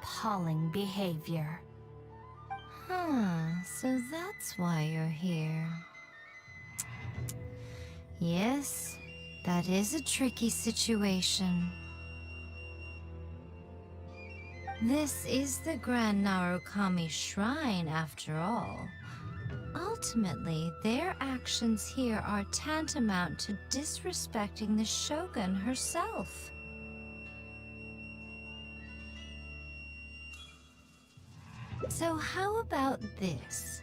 appalling behavior. So that's why you're here. Yes, that is a tricky situation. This is the Grand Narukami Shrine, after all. Ultimately, their actions here are tantamount to disrespecting the Shogun herself. So how about this?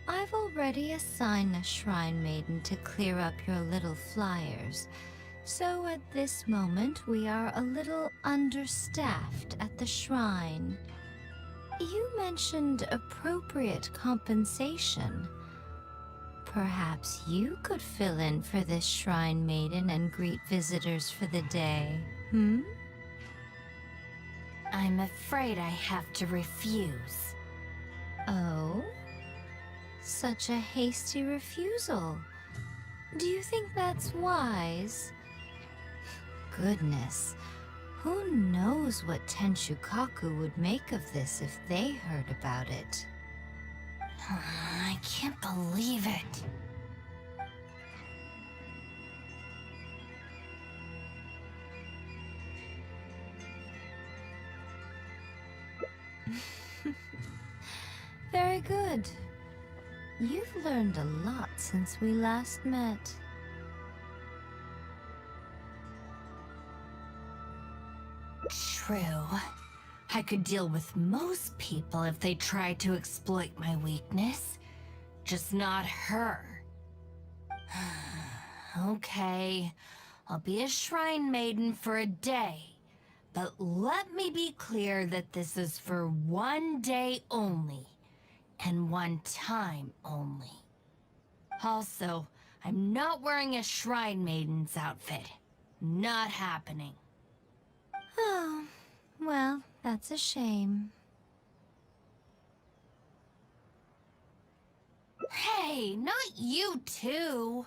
I've already assigned a shrine maiden to clear up your little flyers, so at this moment we are a little understaffed at the shrine. You mentioned appropriate compensation. Perhaps you could fill in for this shrine maiden and greet visitors for the day, I'm afraid I have to refuse. Oh? Such a hasty refusal. Do you think that's wise? Goodness, who knows what Tenshukaku would make of this if they heard about it? I can't believe it. Very good. You've learned a lot since we last met. True. I could deal with most people if they tried to exploit my weakness. Just not her. Okay, I'll be a shrine maiden for a day. But let me be clear that this is for one day only. And one time only. Also, I'm not wearing a shrine maiden's outfit. Not happening. Oh, well, that's a shame. Hey, not you too!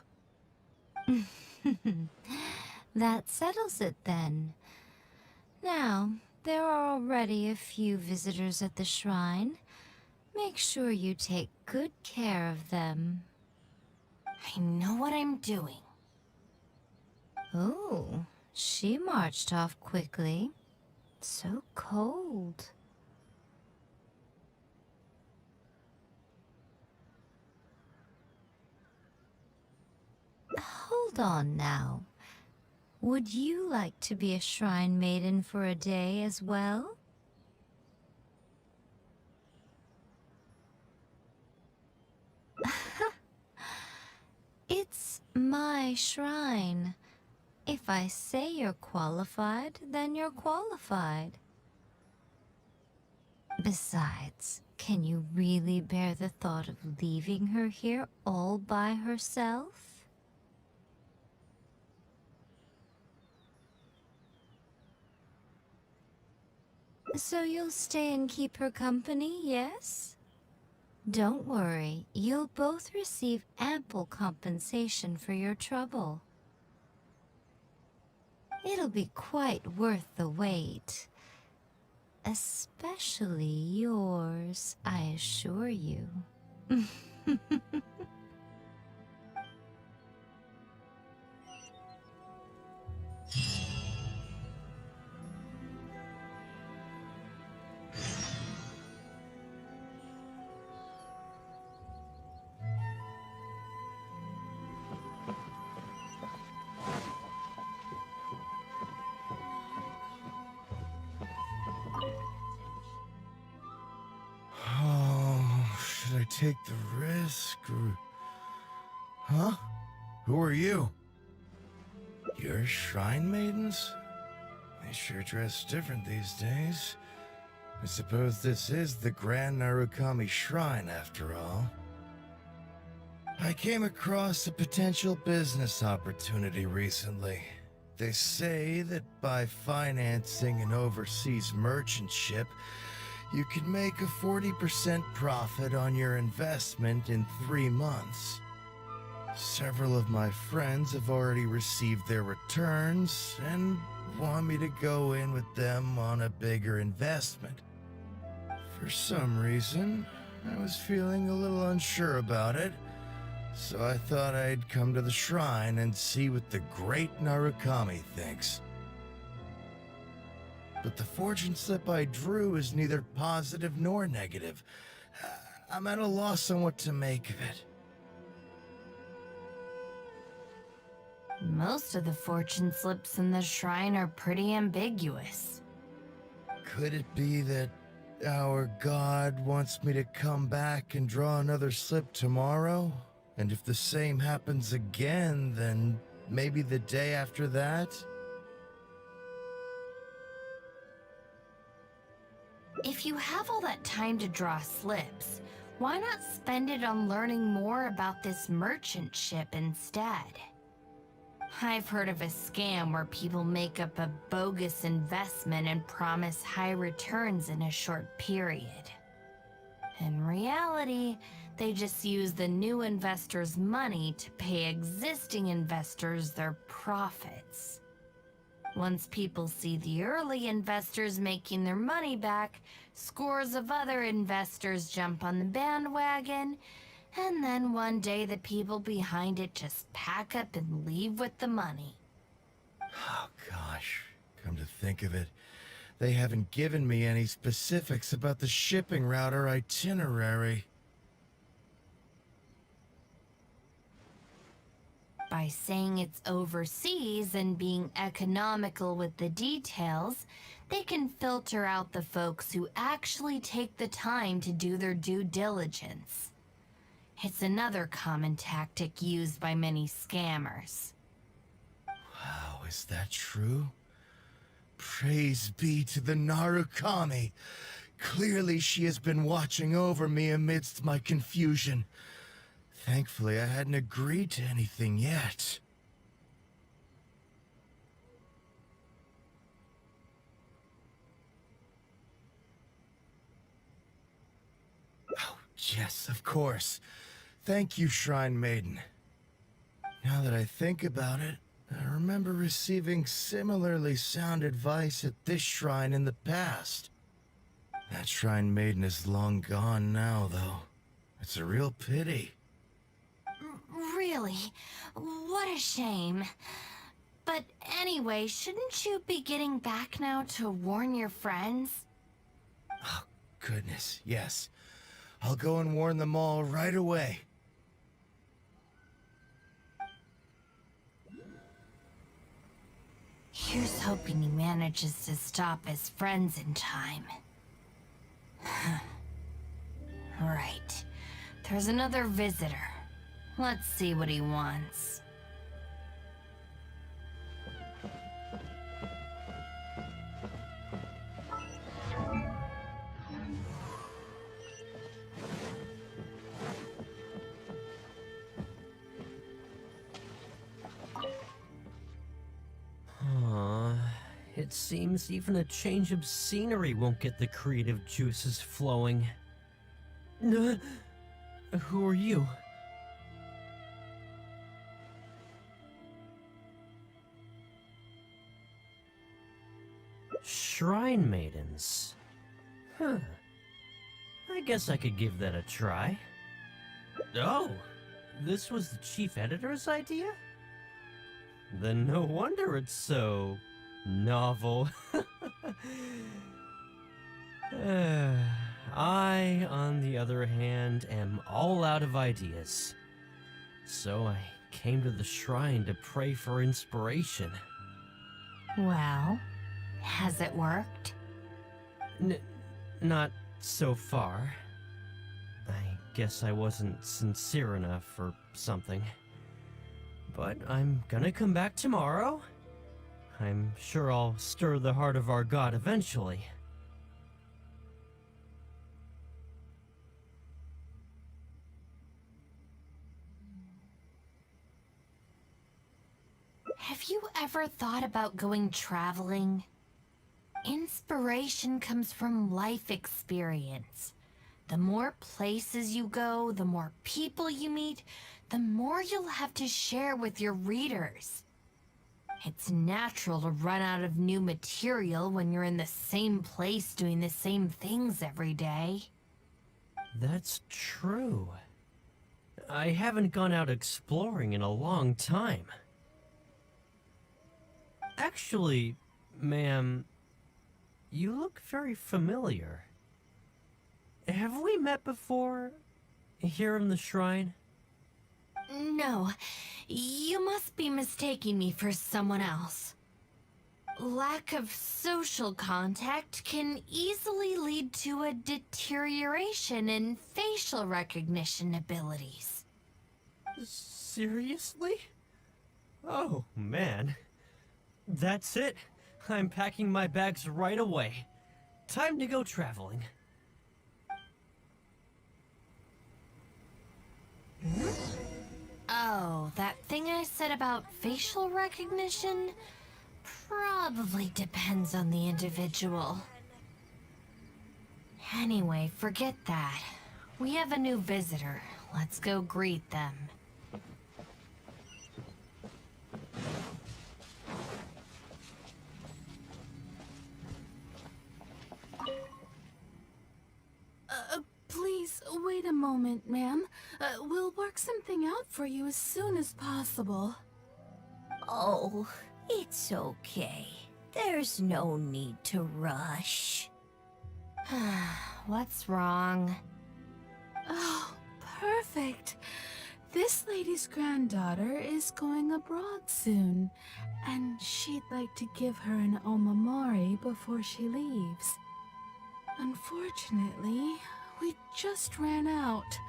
That settles it then. Now, there are already a few visitors at the shrine. Make sure you take good care of them. I know what I'm doing. Oh, she marched off quickly. So cold. Hold on now. Would you like to be a shrine maiden for a day as well? It's my shrine. If I say you're qualified, then you're qualified. Besides, can you really bear the thought of leaving her here all by herself? So you'll stay and keep her company, yes? Don't worry, you'll both receive ample compensation for your trouble. It'll be quite worth the wait. Especially yours, I assure you. Oh, should I take the risk or... Huh? Who are you? You're shrine maidens? They sure dress different these days. I suppose this is the Grand Narukami Shrine after all. I came across a potential business opportunity recently. They say that by financing an overseas merchant ship, you can make a 40% profit on your investment in 3 months. Several of my friends have already received their returns, and want me to go in with them on a bigger investment. For some reason, I was feeling a little unsure about it, so I thought I'd come to the shrine and see what the great Narukami thinks. But the fortune slip I drew is neither positive nor negative. I'm at a loss on what to make of it. Most of the fortune slips in the shrine are pretty ambiguous. Could it be that our god wants me to come back and draw another slip tomorrow? And if the same happens again, then maybe the day after that? If you have all that time to draw slips, why not spend it on learning more about this merchant ship instead? I've heard of a scam where people make up a bogus investment and promise high returns in a short period. In reality, they just use the new investors' money to pay existing investors their profits. Once people see the early investors making their money back, scores of other investors jump on the bandwagon, and then one day the people behind it just pack up and leave with the money. Oh gosh, come to think of it, they haven't given me any specifics about the shipping route or itinerary. By saying it's overseas and being economical with the details, they can filter out the folks who actually take the time to do their due diligence. It's another common tactic used by many scammers. Wow, is that true? Praise be to the Narukami. Clearly she has been watching over me amidst my confusion. Thankfully, I hadn't agreed to anything yet. Oh, yes, of course. Thank you, Shrine Maiden. Now that I think about it, I remember receiving similarly sound advice at this shrine in the past. That Shrine Maiden is long gone now, though. It's a real pity. Really? What a shame. But anyway, shouldn't you be getting back now to warn your friends? Oh, goodness, yes. I'll go and warn them all right away. Here's hoping he manages to stop his friends in time. Right. There's another visitor. Let's see what he wants. It seems even a change of scenery won't get the creative juices flowing. Who are you? Shrine maidens. Huh. I guess I could give that a try. Oh, this was the chief editor's idea? Then no wonder it's so novel. I, on the other hand, am all out of ideas. So I came to the shrine to pray for inspiration. Well, has it worked? Not so far. I guess I wasn't sincere enough or something. But I'm gonna come back tomorrow. I'm sure I'll stir the heart of our god eventually. Have you ever thought about going traveling? Inspiration comes from life experience. The more places you go, the more people you meet, the more you'll have to share with your readers. It's natural to run out of new material when you're in the same place doing the same things every day. That's true. I haven't gone out exploring in a long time. Actually, ma'am, you look very familiar. Have we met before? Here in the shrine? No, you must be mistaking me for someone else. Lack of social contact can easily lead to a deterioration in facial recognition abilities. Seriously? Oh, man. That's it. I'm packing my bags right away. Time to go traveling. Oh, that thing I said about facial recognition probably depends on the individual. Anyway, forget that. We have a new visitor. Let's go greet them. Please, wait a moment, ma'am. We'll work something out for you as soon as possible. Oh, it's okay. There's no need to rush. What's wrong? Oh, perfect. This lady's granddaughter is going abroad soon, and she'd like to give her an omamori before she leaves. Unfortunately, we just ran out.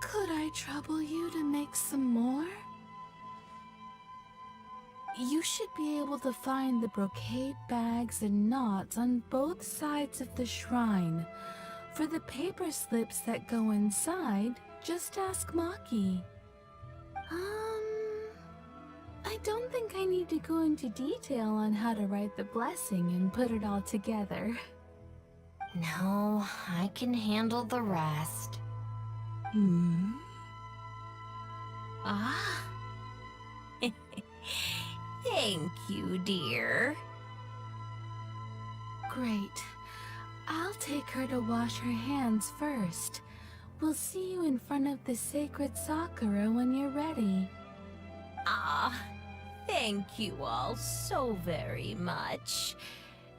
Could I trouble you to make some more? You should be able to find the brocade bags and knots on both sides of the shrine. For the paper slips that go inside, just ask Maki. I don't think I need to go into detail on how to write the blessing and put it all together. No, I can handle the rest. Ah. Thank you, dear. Great. I'll take her to wash her hands first. We'll see you in front of the sacred Sakura when you're ready. Ah, thank you all so very much.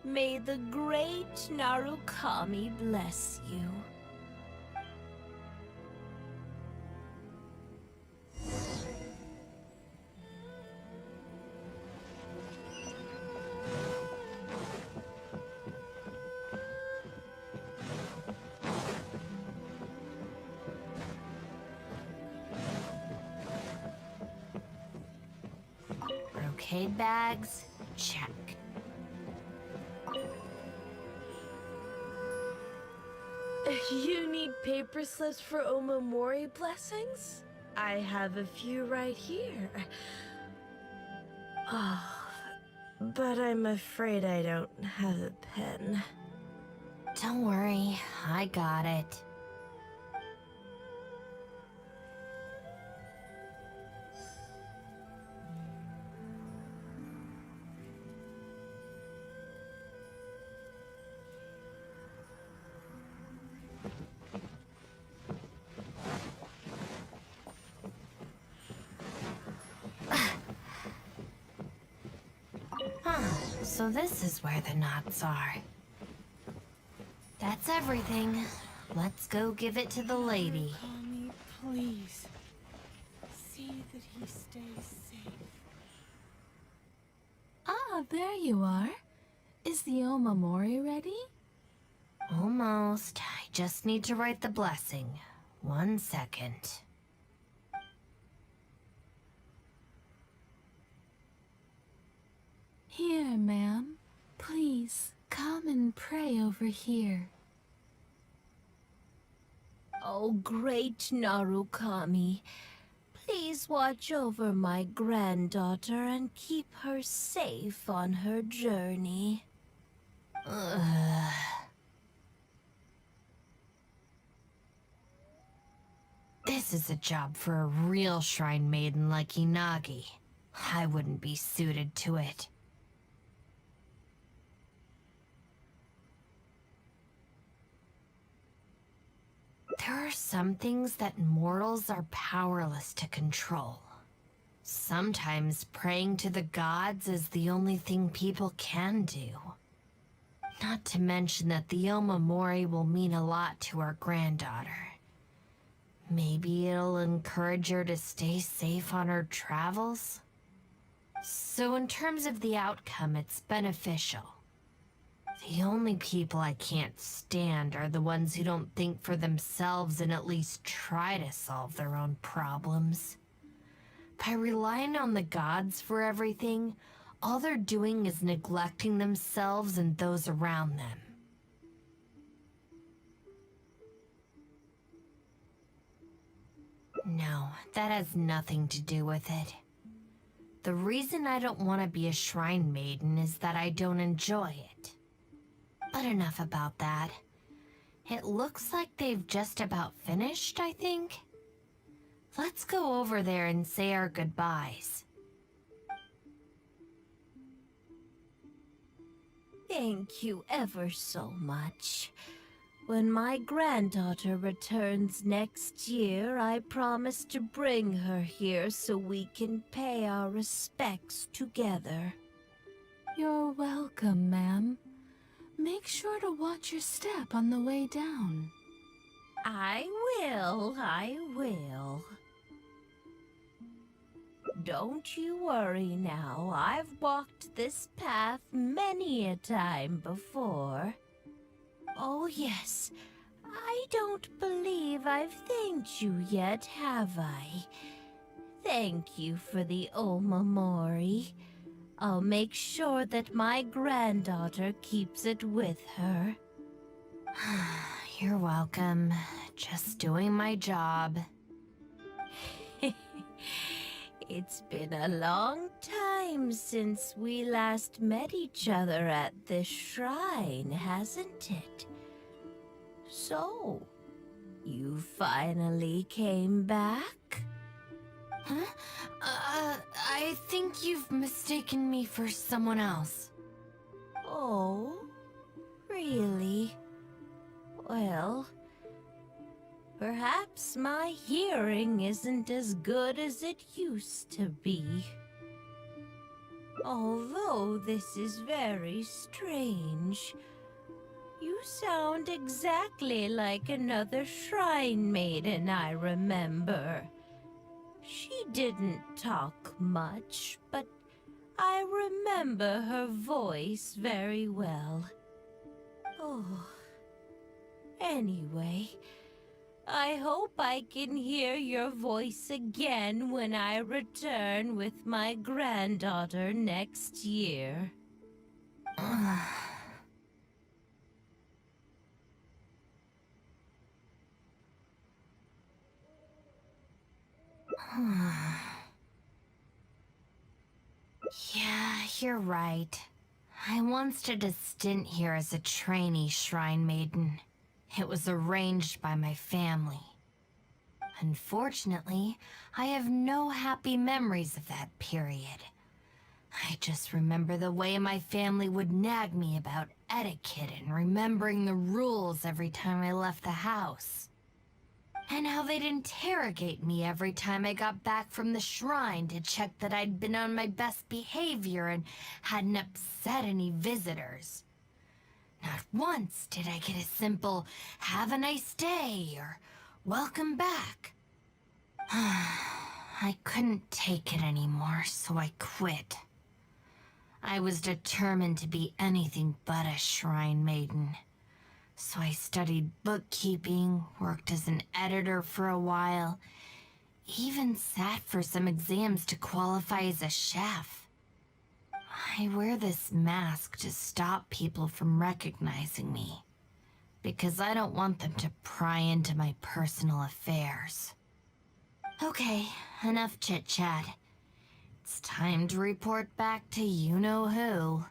May the great Narukami bless you. Brocade bags? Check. You need paper slips for Omamori blessings? I have a few right here. Oh, but I'm afraid I don't have a pen. Don't worry, I got it. So this is where the knots are. That's everything. Let's go give it to the lady. Narukami, please. See that he stays safe. Ah, there you are. Is the omamori ready? Almost. I just need to write the blessing. 1 second. Here, ma'am. Please, come and pray over here. Oh, great Narukami, please watch over my granddaughter and keep her safe on her journey. Ugh. This is a job for a real shrine maiden like Inagi. I wouldn't be suited to it. There are some things that mortals are powerless to control. Sometimes praying to the gods is the only thing people can do. Not to mention that the Omamori will mean a lot to our granddaughter. Maybe it'll encourage her to stay safe on her travels? So in terms of the outcome, it's beneficial. The only people I can't stand are the ones who don't think for themselves and at least try to solve their own problems. By relying on the gods for everything, all they're doing is neglecting themselves and those around them. No, that has nothing to do with it. The reason I don't want to be a shrine maiden is that I don't enjoy it. But enough about that. It looks like they've just about finished, I think. Let's go over there and say our goodbyes. Thank you ever so much. When my granddaughter returns next year, I promise to bring her here so we can pay our respects together. You're welcome, ma'am. Make sure to watch your step on the way down. I will. Don't you worry now. I've walked this path many a time before. Oh yes, I don't believe I've thanked you yet, have I? Thank you for the Omamori. I'll make sure that my granddaughter keeps it with her. You're welcome. Just doing my job. It's been a long time since we last met each other at this shrine, hasn't it? So, you finally came back? Huh? I think you've mistaken me for someone else. Oh, really? Well, perhaps my hearing isn't as good as it used to be. Although this is very strange. You sound exactly like another shrine maiden I remember. She didn't talk much, but I remember her voice very well. Oh, anyway, I hope I can hear your voice again when I return with my granddaughter next year. Yeah, you're right. I once did a stint here as a trainee shrine maiden. It was arranged by my family. Unfortunately, I have no happy memories of that period. I just remember the way my family would nag me about etiquette and remembering the rules every time I left the house. And how they'd interrogate me every time I got back from the shrine to check that I'd been on my best behavior and hadn't upset any visitors. Not once did I get a simple, "Have a nice day," or "Welcome back." I couldn't take it anymore, so I quit. I was determined to be anything but a shrine maiden. So I studied bookkeeping, worked as an editor for a while, even sat for some exams to qualify as a chef. I wear this mask to stop people from recognizing me, because I don't want them to pry into my personal affairs. Okay, enough chit-chat. It's time to report back to you-know-who.